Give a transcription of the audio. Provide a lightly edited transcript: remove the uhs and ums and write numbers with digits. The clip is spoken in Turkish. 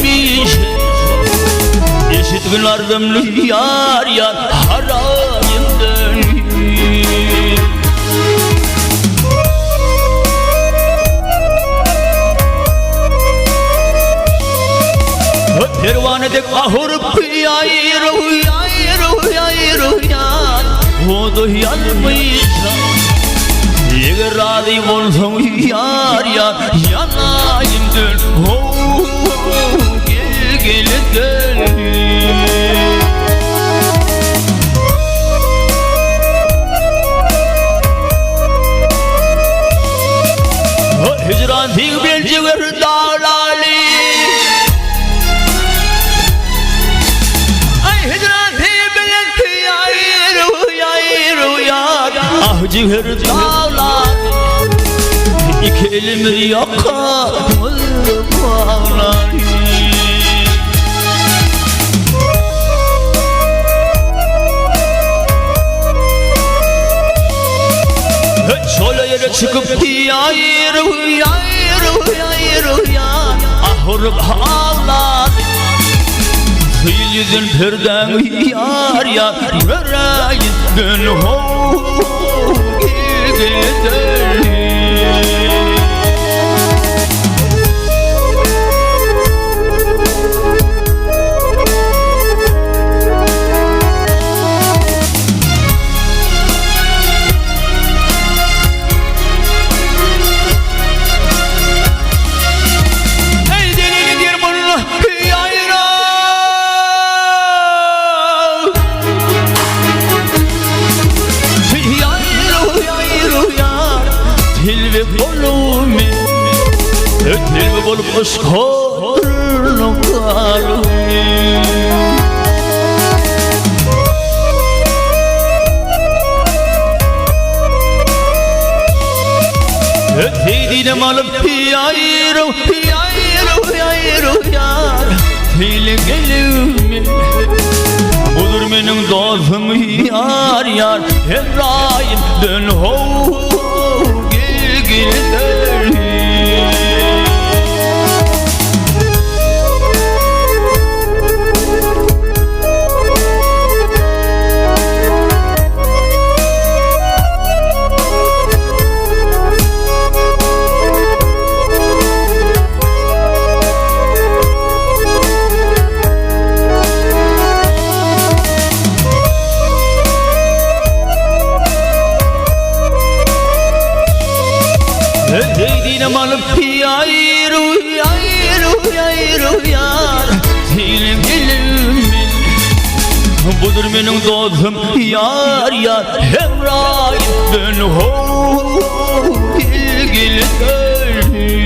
bilmiş. Eşitgin ardımlı yar yar harayından. Pervanede kahırıp yayru yayru yayru yar Odu yanmışam Eğer razı olsam yar yar yanayım dön Gel gel gel Hicran dik belci ver dağlali Ah ciğer dağlar İki elim yakamız bağlar Şöyle yere çıkıp yayru yayru yayru yar Ahırıp ağlar Yüzün perden yar yar Yüreğinden gider Dilbe bolup ışkırın kalbim Öteydiğim alıp yayru yayru yayru yar Dile gelimi Budur benim dostum yar yar Emrahim dön ho Gel gel Öteydiğim alıp yayru yayru yayru yar Dilim dilimin Budur benim dostum yar yar Emrahim dön ho Gel gel gel